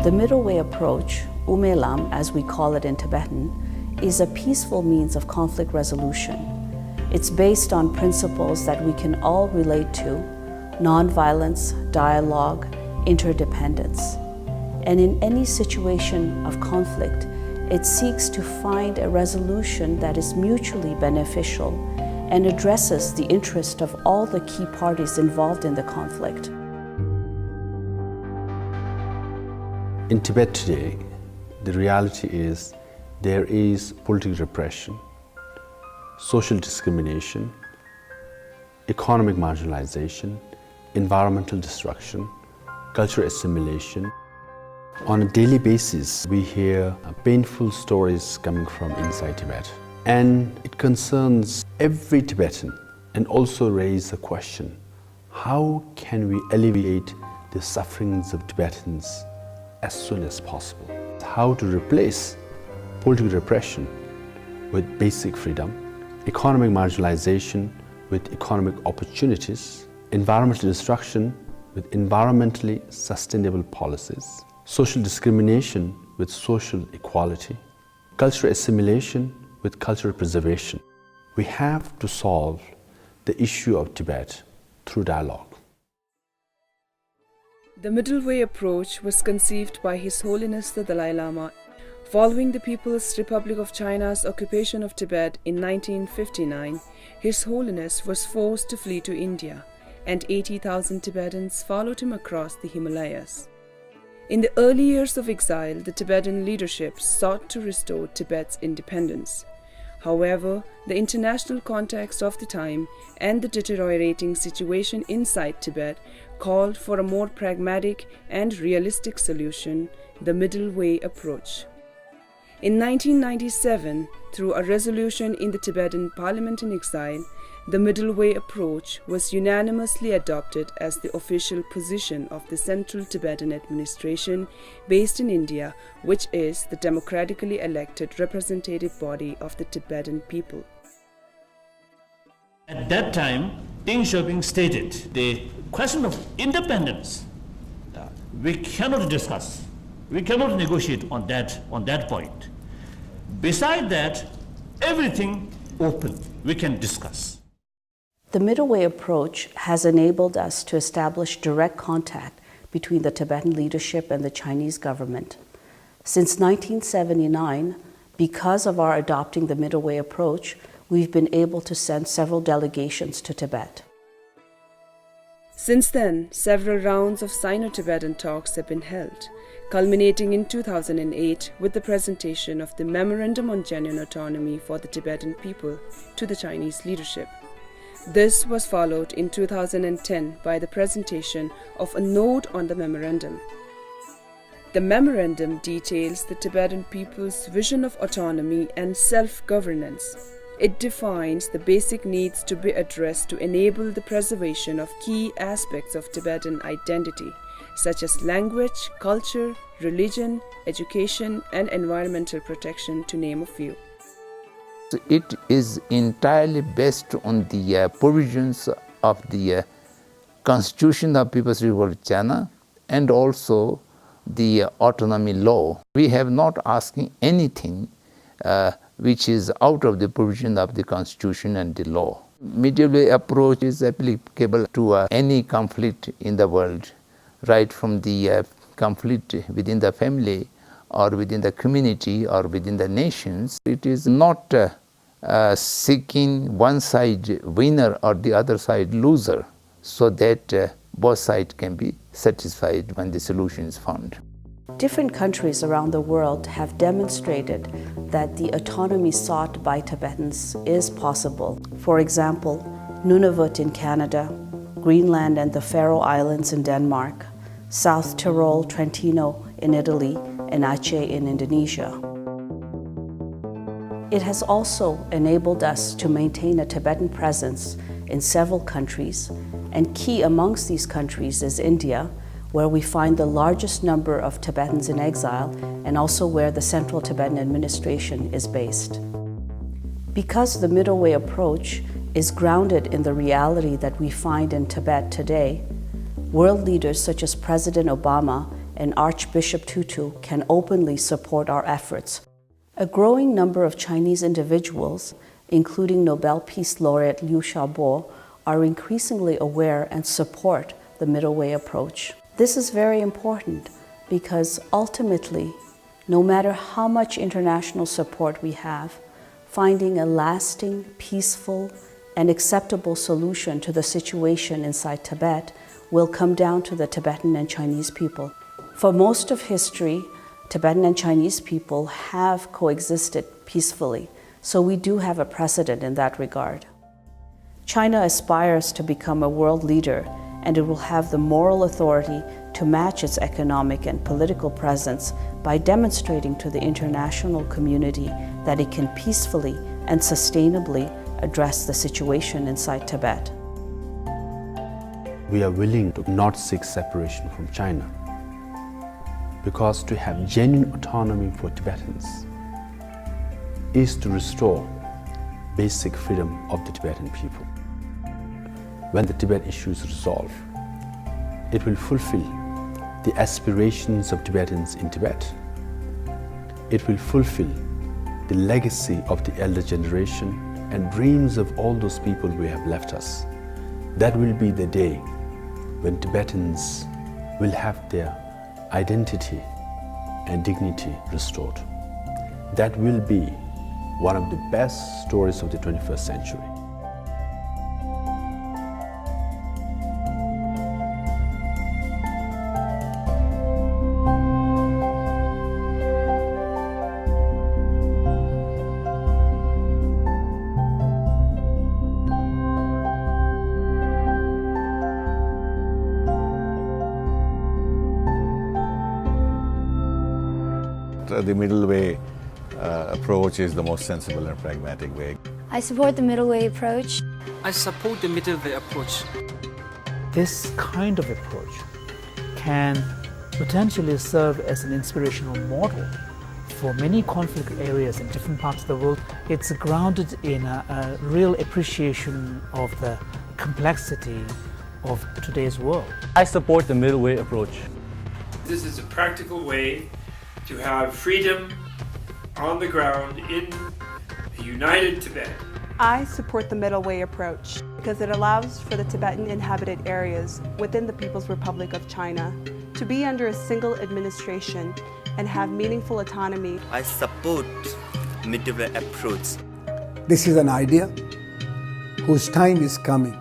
The middle way approach, Umaylam as we call it in Tibetan, is a peaceful means of conflict resolution. It's based on principles that we can all relate to: nonviolence, dialogue, interdependence. And in any situation of conflict, it seeks to find a resolution that is mutually beneficial and addresses the interest of all the key parties involved in the conflict. In Tibet today, the reality is there is political repression, social discrimination, economic marginalization, environmental destruction, cultural assimilation. On a daily basis, we hear painful stories coming from inside Tibet. And it concerns every Tibetan and also raises the question, how can we alleviate the sufferings of Tibetans as soon as possible? How to replace political repression with basic freedom, economic marginalization with economic opportunities, environmental destruction with environmentally sustainable policies, social discrimination with social equality, cultural assimilation with cultural preservation. We have to solve the issue of Tibet through dialogue. The middle way approach was conceived by His Holiness the Dalai Lama following the People's Republic of China's occupation of Tibet in 1959. His Holiness was forced to flee to India, and 80,000 Tibetans followed him across the Himalayas. In the early years of exile, the Tibetan leadership sought to restore Tibet's independence. However, the international context of the time and the deteriorating situation inside Tibet called for a more pragmatic and realistic solution, the middle way approach. In 1997, through a resolution in the Tibetan Parliament in exile, the middle way approach was unanimously adopted as the official position of the Central Tibetan Administration based in India, which is the democratically elected representative body of the Tibetan people. At that time, Deng Xiaoping stated the question of independence we cannot discuss, we cannot negotiate on that point. Beside that, everything open, we can discuss. The middle way approach has enabled us to establish direct contact between the Tibetan leadership and the Chinese government. Since 1979, because of our adopting the middle way approach, we've been able to send several delegations to Tibet. Since then, several rounds of Sino-Tibetan talks have been held, culminating in 2008 with the presentation of the Memorandum on Genuine Autonomy for the Tibetan people to the Chinese leadership. This was followed in 2010 by the presentation of a note on the memorandum. The memorandum details the Tibetan people's vision of autonomy and self-governance. It defines the basic needs to be addressed to enable the preservation of key aspects of Tibetan identity, such as language, culture, religion, education, and environmental protection, to name a few. It is entirely based on the provisions of the Constitution of People's Republic of China and also the autonomy law. We have not asking anything which is out of the provision of the Constitution and the law. Middle way approach is applicable to any conflict in the world, right from the conflict within the family or within the community or within the nations. It is not seeking one side winner or the other side loser, so that both sides can be satisfied when the solution is found. Different countries around the world have demonstrated that the autonomy sought by Tibetans is possible. For example, Nunavut in Canada, Greenland and the Faroe Islands in Denmark, South Tyrol, Trentino in Italy, and Aceh in Indonesia. It has also enabled us to maintain a Tibetan presence in several countries, and key amongst these countries is India, where we find the largest number of Tibetans in exile and also where the Central Tibetan Administration is based. Because the middle way approach is grounded in the reality that we find in Tibet today, world leaders such as President Obama and Archbishop Tutu can openly support our efforts. A growing number of Chinese individuals, including Nobel Peace Laureate Liu Xiaobo, are increasingly aware and support the middle way approach. This is very important because ultimately, no matter how much international support we have, finding a lasting, peaceful, and acceptable solution to the situation inside Tibet will come down to the Tibetan and Chinese people. For most of history, Tibetan and Chinese people have coexisted peacefully, so we do have a precedent in that regard. China aspires to become a world leader, and it will have the moral authority to match its economic and political presence by demonstrating to the international community that it can peacefully and sustainably address the situation inside Tibet. We are willing to not seek separation from China, because to have genuine autonomy for Tibetans is to restore basic freedom of the Tibetan people. When the Tibet issue is resolved, it will fulfill the aspirations of Tibetans in Tibet. It will fulfill the legacy of the elder generation and dreams of all those people who have left us. That will be the day when Tibetans will have their identity and dignity restored. That will be one of the best stories of the 21st century. The middle way approach is the most sensible and pragmatic way. I support the middle way approach. I support the middle way approach. This kind of approach can potentially serve as an inspirational model for many conflict areas in different parts of the world. It's grounded in a real appreciation of the complexity of today's world. I support the middle way approach. This is a practical way to have freedom on the ground in a united Tibet. I support the middle way approach because it allows for the Tibetan inhabited areas within the People's Republic of China to be under a single administration and have meaningful autonomy. I support middle way approach. This is an idea whose time is coming.